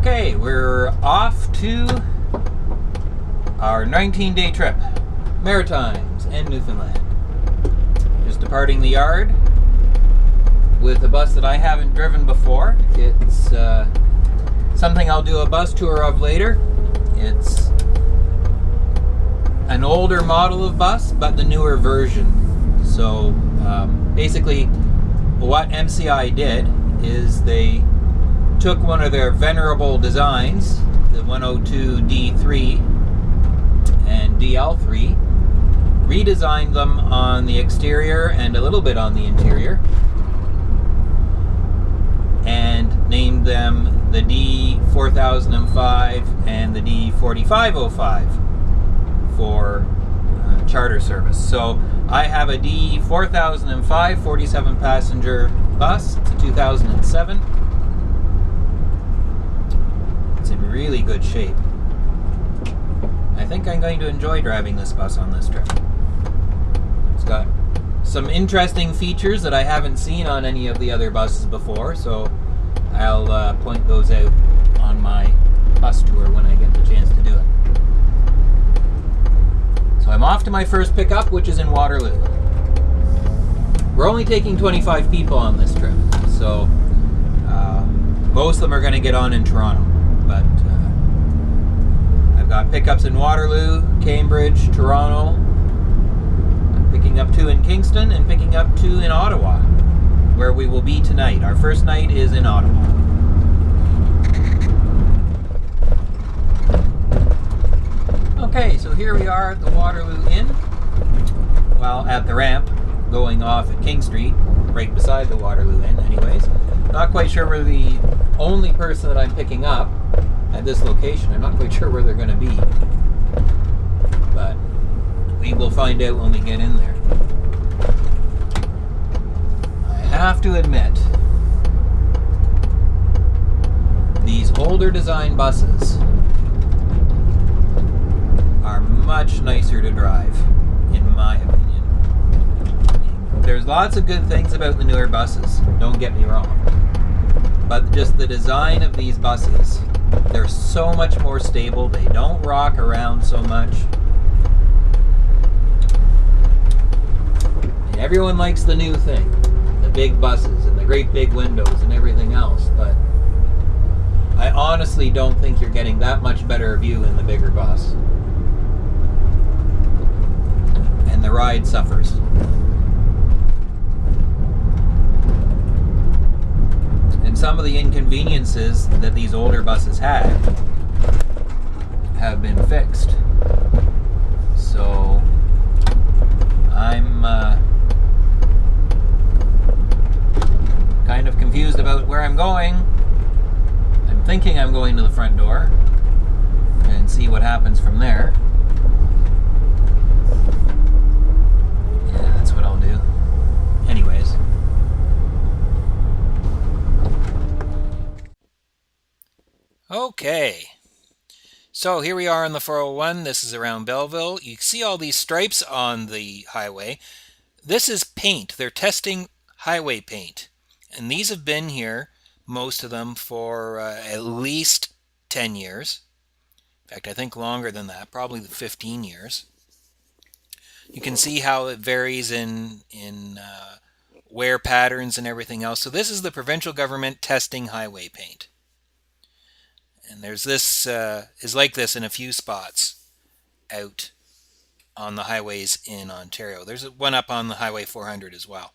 Okay, we're off to our 19-day trip, Maritimes and Newfoundland. Just departing the yard with a bus that I haven't driven before. It's something I'll do a bus tour of later. It's an older model of bus, but the newer version. So basically what MCI did is they took one of their venerable designs, the 102 D3 and DL3, redesigned them on the exterior and a little bit on the interior, and named them the D4005 and the D4505 for charter service. So I have a D4005 47 passenger bus. It's a 2007. It's in really good shape. I think I'm going to enjoy driving this bus on this trip. It's got some interesting features that I haven't seen on any of the other buses before, so I'll point those out on my bus tour when I get the chance to do it. So I'm off to my first pickup, which is in Waterloo. We're only taking 25 people on this trip, so most of them are going to get on in Toronto. But I've got pickups in Waterloo, Cambridge, Toronto. I'm picking up 2 in Kingston and picking up 2 in Ottawa, where we will be tonight. Our first night is in Ottawa. Okay, so here we are at the Waterloo Inn. Well, at the ramp going off at King Street, right beside the Waterloo Inn anyways. Not quite sure where the only person that I'm picking up at this location. I'm not quite sure where they're going to be, but we will find out when we get in there. I have to admit, these older design buses are much nicer to drive, in my opinion. There's lots of good things about the newer buses, don't get me wrong, but just the design of these buses, they're so much more stable. They don't rock around so much. And everyone likes the new thing, the big buses and the great big windows and everything else, but I honestly don't think you're getting that much better view in the bigger bus. And the ride suffers. And some of the inconveniences that these older buses have been fixed. So I'm kind of confused about where I'm going. I'm thinking I'm going to the front door and see what happens from there. Yeah, that's what I'll do. Anyways. Okay, so here we are on the 401. This is around Belleville. You see all these stripes on the highway. This is paint. They're testing highway paint. And these have been here, most of them, for at least 10 years. In fact, I think longer than that, probably 15 years. You can see how it varies in wear patterns and everything else. So this is the provincial government testing highway paint. And there's this, is like this in a few spots out on the highways in Ontario. There's one up on the Highway 400 as well.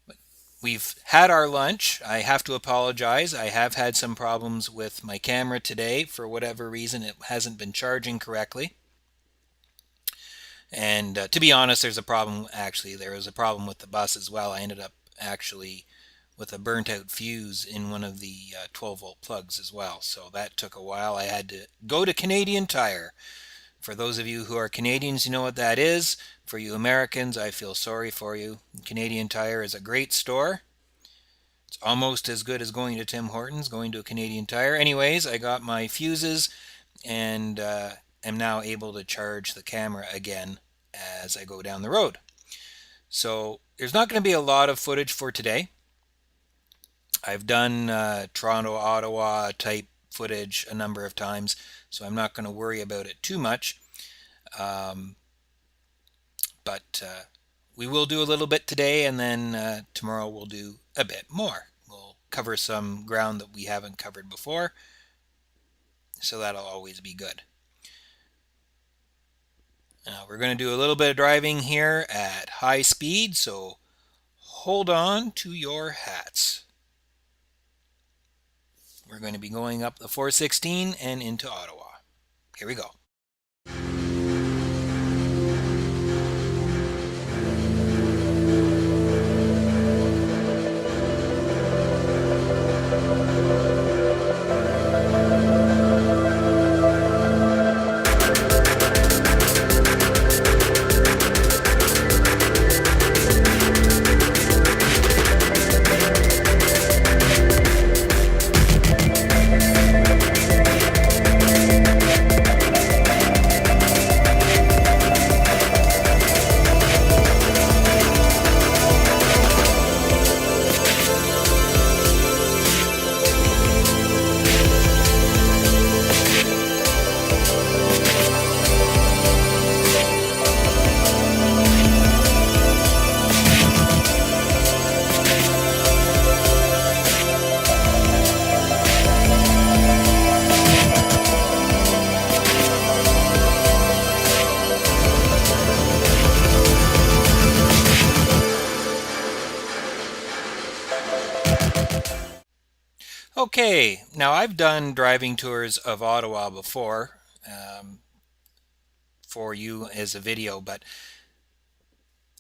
But we've had our lunch. I have to apologize. I have had some problems with my camera today. For whatever reason, it hasn't been charging correctly. And to be honest, there's a problem. Actually, there was a problem with the bus as well. I ended up actually with a burnt out fuse in one of the 12-volt plugs as well. So that took a while. I had to go to Canadian Tire. For those of you who are Canadians, you know what that is. For you Americans, I feel sorry for you. Canadian Tire is a great store. It's almost as good as going to Tim Hortons, going to a Canadian Tire. Anyways, I got my fuses and am now able to charge the camera again as I go down the road. So there's not going to be a lot of footage for today. I've done Toronto, Ottawa type footage a number of times, so I'm not going to worry about it too much. But we will do a little bit today, and then tomorrow we'll do a bit more. We'll cover some ground that we haven't covered before, so that'll always be good. We're going to do a little bit of driving here at high speed, so hold on to your hats. We're going to be going up the 416 and into Ottawa. Here we go. Okay, now I've done driving tours of Ottawa before for you as a video, but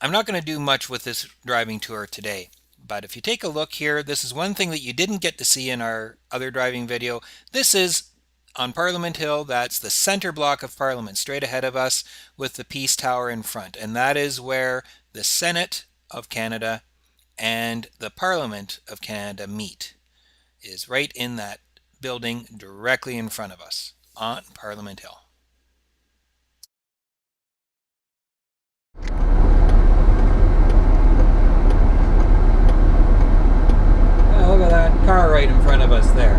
I'm not going to do much with this driving tour today. But if you take a look here, this is one thing that you didn't get to see in our other driving video. This is on Parliament Hill. That's the center block of Parliament, straight ahead of us with the Peace Tower in front. And that is where the Senate of Canada and the Parliament of Canada meet. Is right in that building directly in front of us on Parliament Hill. Oh, look at that car right in front of us there.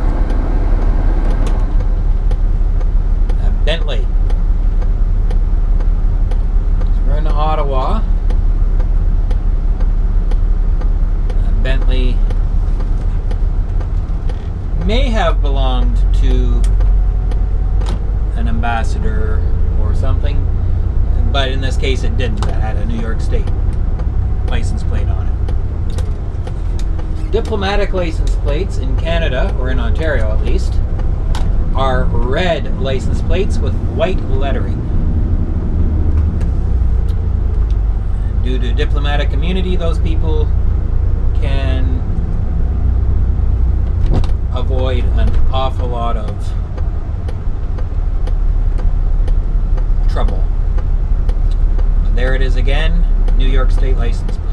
A Bentley. So we're in Ottawa. A Bentley may have belonged to an ambassador or something, but in this case it didn't. It had a New York State license plate on it. Diplomatic license plates in Canada, or in Ontario at least, are red license plates with white lettering. Due to diplomatic immunity, those people can avoid an awful lot of trouble. There it is again, New York State license plate.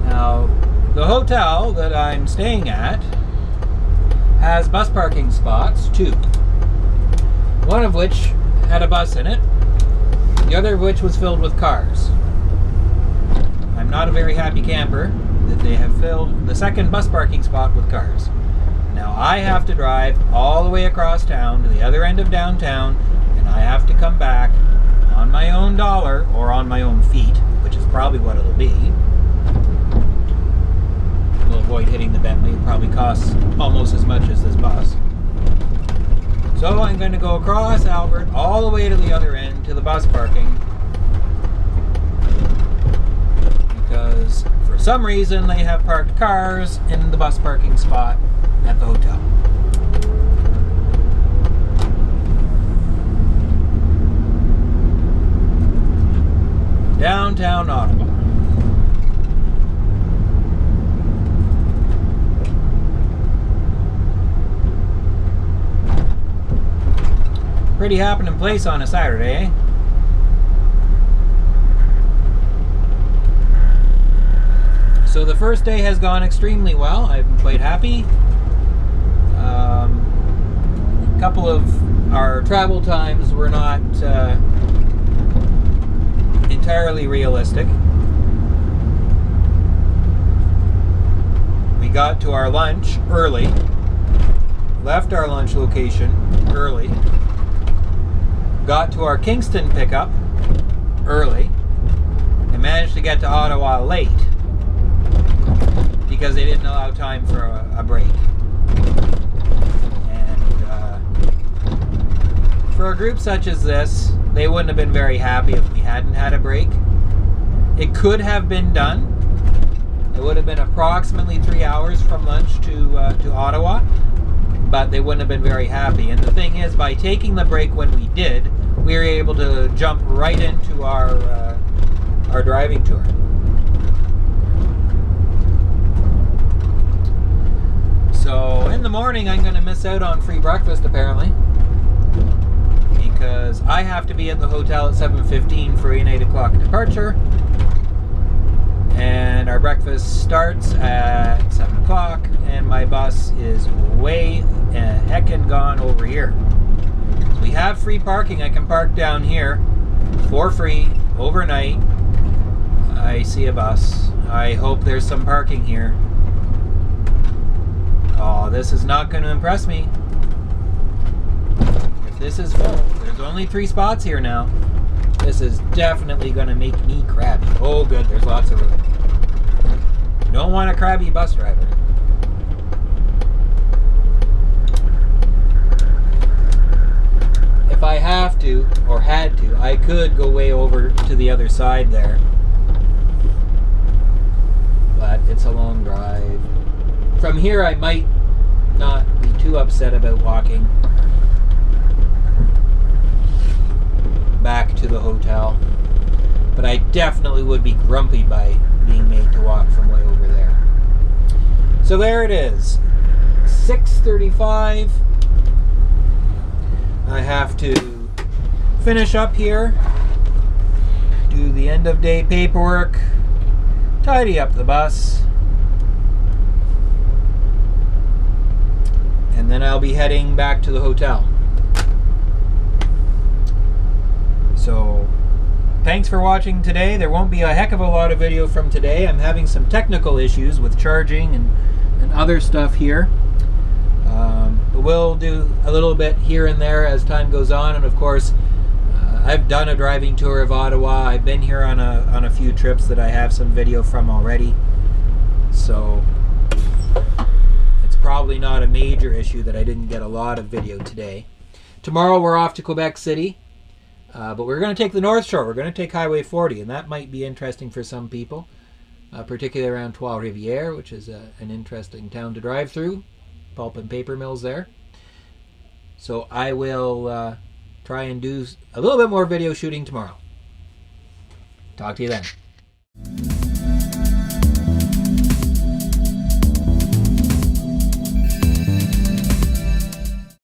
Now, the hotel that I'm staying at has bus parking spots, too. One of which had a bus in it, the other of which was filled with cars. I'm not a very happy camper that they have filled the second bus parking spot with cars. Now I have to drive all the way across town to the other end of downtown, and I have to come back on my own dollar, or on my own feet, which is probably what it'll be. We'll avoid hitting the Bentley. It probably costs almost as much as this bus. So I'm going to go across Albert all the way to the other end to the bus parking, because for some reason they have parked cars in the bus parking spot at the hotel. Downtown Ottawa. Pretty happening place on a Saturday, eh? So the first day has gone extremely well. I've been quite happy. A couple of our travel times were not entirely realistic. We got to our lunch early, left our lunch location early, got to our Kingston pickup early, and managed to get to Ottawa late because they didn't allow time for a break. And for a group such as this, they wouldn't have been very happy if we hadn't had a break. It could have been done. It would have been approximately 3 hours from lunch to Ottawa, but they wouldn't have been very happy. And the thing is, by taking the break when we did, we were able to jump right into our driving tour. So in the morning, I'm going to miss out on free breakfast apparently, because I have to be at the hotel at 7:15 for an 8 o'clock departure, and our breakfast starts at 7 o'clock, and my bus is way heckin' gone over here. So we have free parking. I can park down here for free overnight. I see a bus. I hope there's some parking here. Oh, this is not going to impress me. If this is full, there's only 3 spots here now. This is definitely going to make me crabby. Oh good, there's lots of room. Don't want a crabby bus driver. If I have to, or had to, I could go way over to the other side there. But it's a long drive. From here I might not be too upset about walking back to the hotel, but I definitely would be grumpy by being made to walk from way over there. So there it is, 6:35. I have to finish up here, do the end of day paperwork, tidy up the bus, and then I'll be heading back to the hotel. So thanks for watching today. There won't be a heck of a lot of video from today. I'm having some technical issues with charging and other stuff here. But we'll do a little bit here and there as time goes on. And of course, I've done a driving tour of Ottawa. I've been here on a few trips that I have some video from already. So it's probably not a major issue that I didn't get a lot of video today. Tomorrow we're off to Quebec City. But we're going to take the North Shore. We're going to take Highway 40, and that might be interesting for some people, particularly around Trois-Rivières, which is an interesting town to drive through. Pulp and paper mills there. So I will try and do a little bit more video shooting tomorrow. Talk to you then.